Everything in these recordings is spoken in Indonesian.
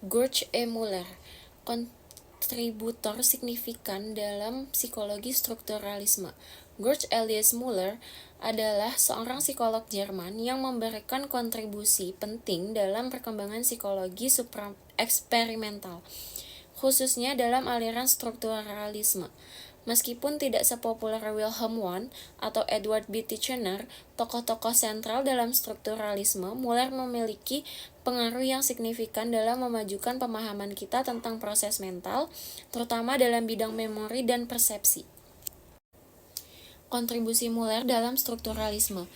George E. Muller, kontributor signifikan dalam psikologi strukturalisme. George Elias Muller adalah seorang psikolog Jerman yang memberikan kontribusi penting dalam perkembangan psikologi eksperimental, khususnya dalam aliran strukturalisme. Meskipun tidak sepopuler Wilhelm Wundt atau Edward B. Titchener, tokoh-tokoh sentral dalam strukturalisme, Muller memiliki pengaruh yang signifikan dalam memajukan pemahaman kita tentang proses mental, terutama dalam bidang memori dan persepsi. Kontribusi Muller dalam strukturalisme.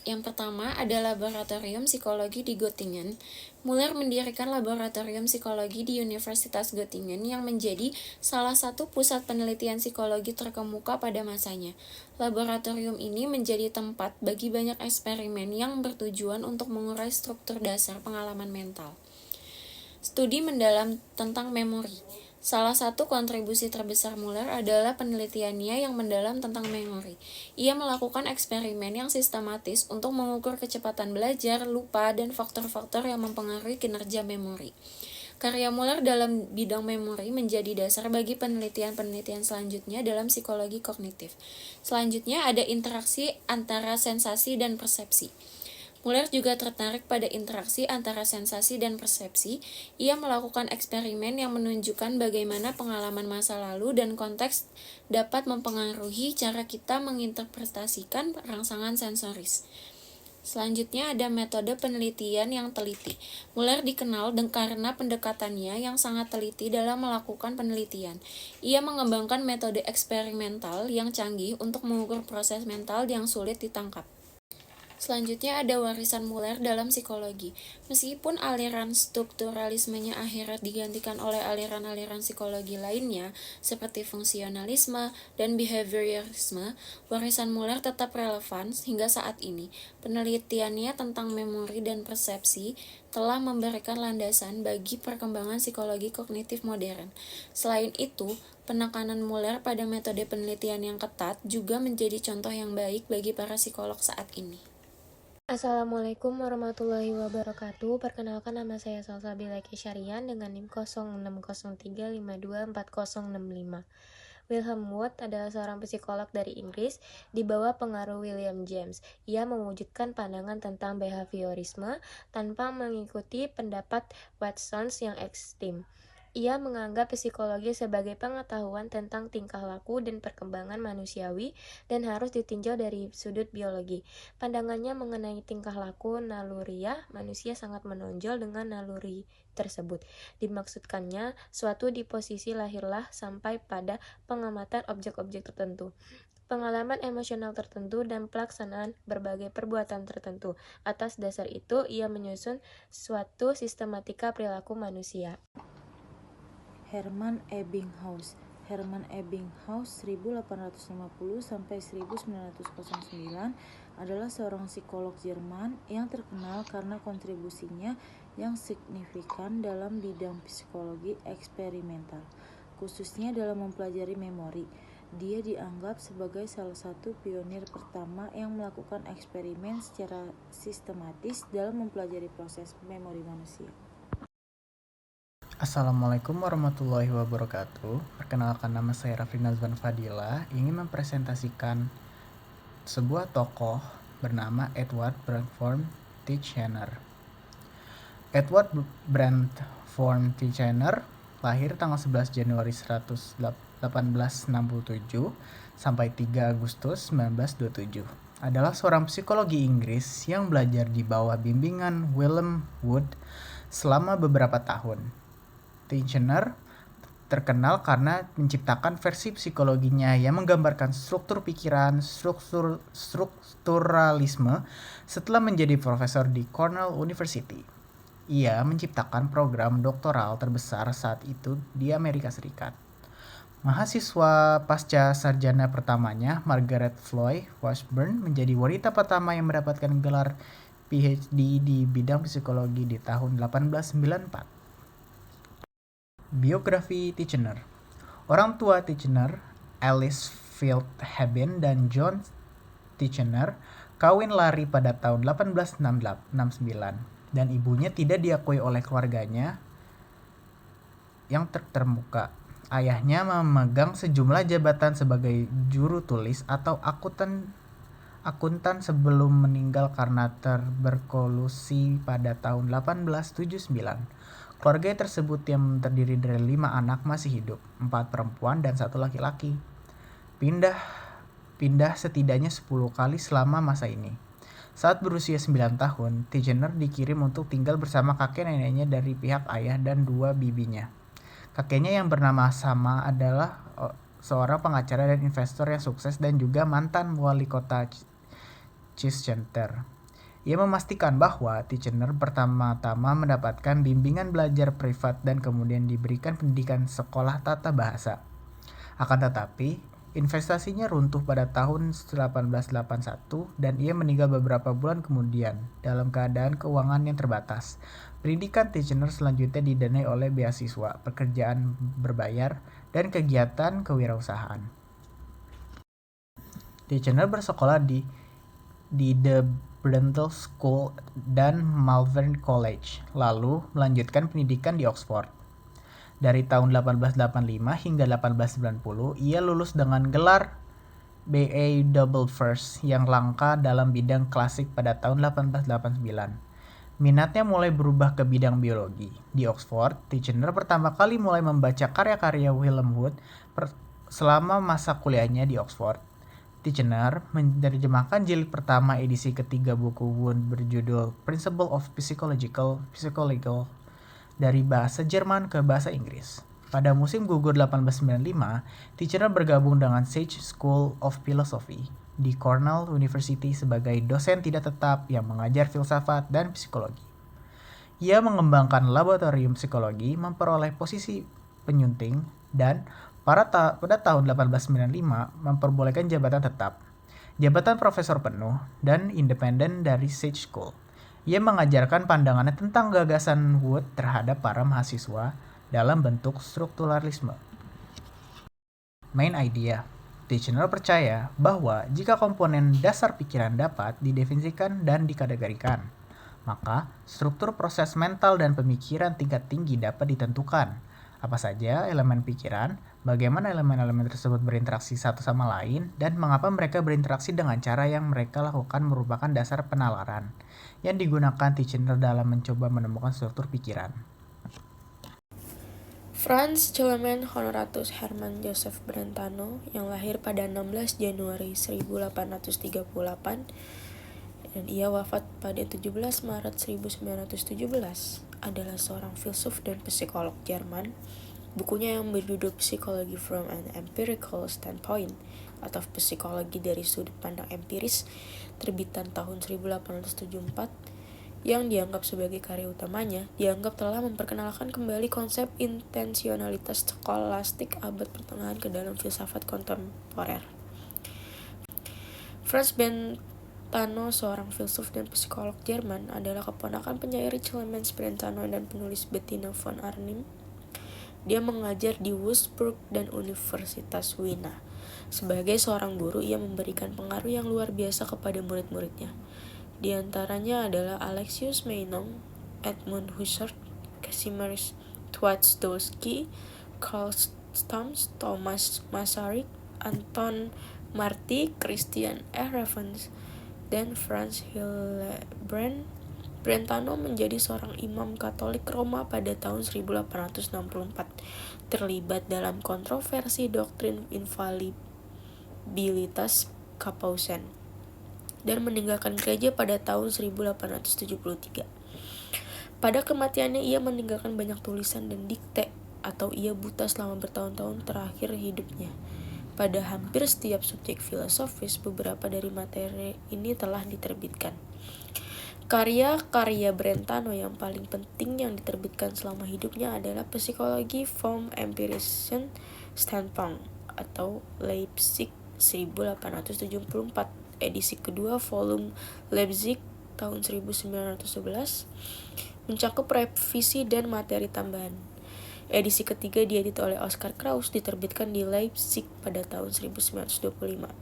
Yang pertama ada Laboratorium Psikologi di Göttingen. Muller mendirikan Laboratorium Psikologi di Universitas Göttingen yang menjadi salah satu pusat penelitian psikologi terkemuka pada masanya. Laboratorium ini menjadi tempat bagi banyak eksperimen yang bertujuan untuk mengurai struktur dasar pengalaman mental. Studi mendalam tentang memori. Salah satu kontribusi terbesar Muller adalah penelitiannya yang mendalam tentang memori. Ia melakukan eksperimen yang sistematis untuk mengukur kecepatan belajar, lupa, dan faktor-faktor yang mempengaruhi kinerja memori. Karya Muller dalam bidang memori menjadi dasar bagi penelitian-penelitian selanjutnya dalam psikologi kognitif. Selanjutnya ada interaksi antara sensasi dan persepsi. Muller juga tertarik pada interaksi antara sensasi dan persepsi. Ia melakukan eksperimen yang menunjukkan bagaimana pengalaman masa lalu dan konteks dapat mempengaruhi cara kita menginterpretasikan rangsangan sensoris. Selanjutnya ada metode penelitian yang teliti. Muller dikenal karena pendekatannya yang sangat teliti dalam melakukan penelitian. Ia mengembangkan metode eksperimental yang canggih untuk mengukur proses mental yang sulit ditangkap. Selanjutnya ada warisan Muller dalam psikologi. Meskipun aliran strukturalismenya akhirnya digantikan oleh aliran-aliran psikologi lainnya seperti fungsionalisme dan behaviorisme, warisan Muller tetap relevan hingga saat ini. Penelitiannya tentang memori dan persepsi telah memberikan landasan bagi perkembangan psikologi kognitif modern. Selain itu, penekanan Muller pada metode penelitian yang ketat juga menjadi contoh yang baik bagi para psikolog saat ini. Assalamualaikum warahmatullahi wabarakatuh. Perkenalkan, nama saya Salsabila Kesyarian dengan NIM 0603524065. Wilhelm Wundt adalah seorang psikolog dari Inggris di bawah pengaruh William James. Ia mewujudkan pandangan tentang behaviorisme tanpa mengikuti pendapat Watson yang ekstrem. Ia menganggap psikologi sebagai pengetahuan tentang tingkah laku dan perkembangan manusiawi dan harus ditinjau dari sudut biologi. Pandangannya mengenai tingkah laku naluriah manusia sangat menonjol dengan naluri tersebut. Dimaksudkannya suatu di posisi lahirlah sampai pada pengamatan objek-objek tertentu, pengalaman emosional tertentu, dan pelaksanaan berbagai perbuatan tertentu. Atas dasar itu, ia menyusun suatu sistematika perilaku manusia. Hermann Ebbinghaus. Hermann Ebbinghaus 1850 sampai 1909 adalah seorang psikolog Jerman yang terkenal karena kontribusinya yang signifikan dalam bidang psikologi eksperimental, khususnya dalam mempelajari memori. Dia dianggap sebagai salah satu pionir pertama yang melakukan eksperimen secara sistematis dalam mempelajari proses memori manusia. Assalamualaikum warahmatullahi wabarakatuh. Perkenalkan, nama saya Raffi Nazwan Fadila. Ingin mempresentasikan sebuah tokoh bernama Edward Bradford Titchener. Edward Bradford Titchener lahir tanggal 11 Januari 1867 sampai 3 Agustus 1927. Adalah seorang psikologi Inggris yang belajar di bawah bimbingan Wilhelm Wundt selama beberapa tahun. Titchener terkenal karena menciptakan versi psikologinya yang menggambarkan struktur pikiran, strukturalisme setelah menjadi profesor di Cornell University. Ia menciptakan program doktoral terbesar saat itu di Amerika Serikat. Mahasiswa pasca sarjana pertamanya, Margaret Floyd Washburn, menjadi wanita pertama yang mendapatkan gelar PhD di bidang psikologi di tahun 1894. Biografi Titchener. Orang tua Titchener, Alice Fieldheben dan John Titchener, kawin lari pada tahun 1869 dan ibunya tidak diakui oleh keluarganya yang terkemuka. Ayahnya memegang sejumlah jabatan sebagai juru tulis atau akuntan sebelum meninggal karena tuberkulosis pada tahun 1879. Keluarga tersebut yang terdiri dari 5 anak masih hidup, 4 perempuan dan 1 laki-laki. Pindah setidaknya 10 kali selama masa ini. Saat berusia 9 tahun, Tigner dikirim untuk tinggal bersama kakek neneknya dari pihak ayah dan 2 bibinya. Kakeknya yang bernama sama adalah seorang pengacara dan investor yang sukses dan juga mantan wali kota Chichester. Ia memastikan bahwa Tigner pertama-tama mendapatkan bimbingan belajar privat dan kemudian diberikan pendidikan sekolah tata bahasa. Akan tetapi, investasinya runtuh pada tahun 1881 dan ia meninggal beberapa bulan kemudian dalam keadaan keuangan yang terbatas. Pendidikan Tigner selanjutnya didanai oleh beasiswa, pekerjaan berbayar, dan kegiatan kewirausahaan. Tigner bersekolah di The Brundtle School dan Malvern College, lalu melanjutkan pendidikan di Oxford. Dari tahun 1885 hingga 1890, ia lulus dengan gelar BA Double First yang langka dalam bidang klasik pada tahun 1889. Minatnya mulai berubah ke bidang biologi. Di Oxford, Tigner pertama kali mulai membaca karya-karya William Wood selama masa kuliahnya di Oxford. Tigner menerjemahkan jilid pertama edisi ketiga buku Wood berjudul Principles of Psychological dari bahasa Jerman ke bahasa Inggris. Pada musim gugur 1895, Tigner bergabung dengan Sage School of Philosophy di Cornell University sebagai dosen tidak tetap yang mengajar filsafat dan psikologi. Ia mengembangkan laboratorium psikologi, memperoleh posisi penyunting, dan pada tahun 1895 memperbolehkan jabatan tetap, jabatan profesor penuh, dan independen dari Sage School. Ia mengajarkan pandangannya tentang gagasan Wood terhadap para mahasiswa dalam bentuk strukturalisme. Main idea. Tigner percaya bahwa jika komponen dasar pikiran dapat didefinisikan dan dikategorikan, maka struktur proses mental dan pemikiran tingkat tinggi dapat ditentukan. Apa saja elemen pikiran, bagaimana elemen-elemen tersebut berinteraksi satu sama lain, dan mengapa mereka berinteraksi dengan cara yang mereka lakukan merupakan dasar penalaran yang digunakan Tigner dalam mencoba menemukan struktur pikiran. Franz Clement Honoratus Hermann Joseph Brentano yang lahir pada 16 Januari 1838 dan ia wafat pada 17 Maret 1917 adalah seorang filsuf dan psikolog Jerman. Bukunya yang berjudul Psychology from an Empirical Standpoint atau Psikologi dari Sudut Pandang Empiris terbitan tahun 1874 yang dianggap sebagai karya utamanya, dianggap telah memperkenalkan kembali konsep intensionalitas skolastik abad pertengahan ke dalam filsafat kontemporer. Franz Brentano, seorang filsuf dan psikolog Jerman, adalah keponakan penyair Clemens Brentano dan penulis Bettina von Arnim. Dia mengajar di Würzburg dan Universitas Wina. Sebagai seorang guru, ia memberikan pengaruh yang luar biasa kepada murid-muridnya. Di antaranya adalah Alexius Meinong, Edmund Husserl, Kazimierz Twardowski, Carl Stamps, Thomas Masaryk, Anton Marti, Christian Evans, dan Franz Hildebrand. Brentano menjadi seorang imam Katolik Roma pada tahun 1864, terlibat dalam kontroversi doktrin infalibilitas Capausen, dan meninggalkan gereja pada tahun 1873. Pada kematiannya ia meninggalkan banyak tulisan dan dikte, atau ia buta selama bertahun-tahun terakhir hidupnya. Pada hampir setiap subjek filosofis, beberapa dari materi ini telah diterbitkan. Karya-karya Brentano yang paling penting yang diterbitkan selama hidupnya adalah Psikologi vom Empirischen Standpunkt atau Leipzig 1874, edisi kedua volume Leipzig tahun 1911, mencakup revisi dan materi tambahan. Edisi ketiga diedit oleh Oskar Kraus, diterbitkan di Leipzig pada tahun 1925.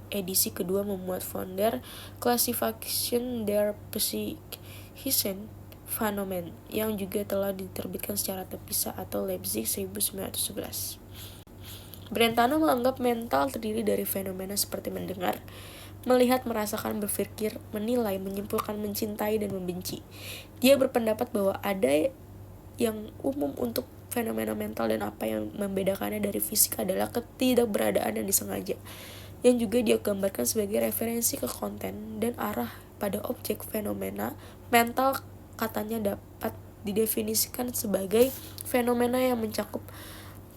Edisi kedua memuat von der Klassifikation der Psychischen Phänomen yang juga telah diterbitkan secara terpisah atau Leipzig 1911. Brentano menganggap mental terdiri dari fenomena seperti mendengar, melihat, merasakan, berpikir, menilai, menyimpulkan, mencintai, dan membenci. Dia berpendapat bahwa ada yang umum untuk fenomena mental dan apa yang membedakannya dari fisik adalah ketidakberadaan yang disengaja, yang juga dia gambarkan sebagai referensi ke konten dan arah pada objek. Fenomena mental katanya dapat didefinisikan sebagai fenomena yang mencakup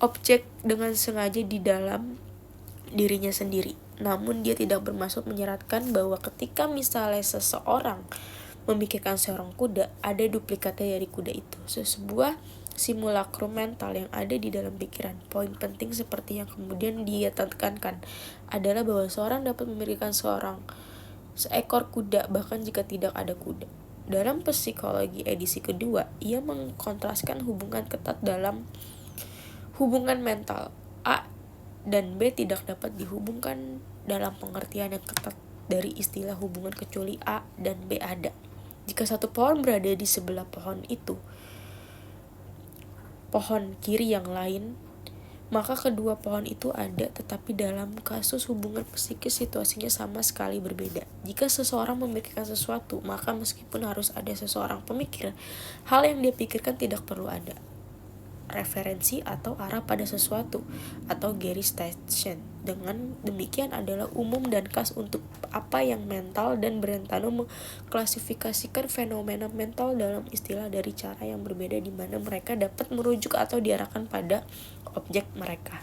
objek dengan sengaja di dalam dirinya sendiri. Namun dia tidak bermaksud menyeratkan bahwa ketika misalnya seseorang memikirkan seorang kuda, ada duplikatnya dari kuda itu. Sebuah simulakrum mental yang ada di dalam pikiran. Poin penting seperti yang kemudian dia tekankan adalah bahwa seorang dapat memikirkan seekor kuda bahkan jika tidak ada kuda. Dalam psikologi edisi kedua, ia mengkontraskan hubungan ketat dalam hubungan mental. A dan B tidak dapat dihubungkan dalam pengertian yang ketat dari istilah hubungan kecuali A dan B ada. Jika satu pohon berada di sebelah pohon kiri yang lain, maka kedua pohon itu ada, tetapi dalam kasus hubungan psikis situasinya sama sekali berbeda. Jika seseorang memikirkan sesuatu, maka meskipun harus ada seseorang pemikir, hal yang dia pikirkan tidak perlu ada referensi atau arah pada sesuatu atau Gerichstation. Dengan demikian adalah umum dan khas untuk apa yang mental, dan Brentano mengklasifikasikan fenomena mental dalam istilah dari cara yang berbeda di mana mereka dapat merujuk atau diarahkan pada objek mereka.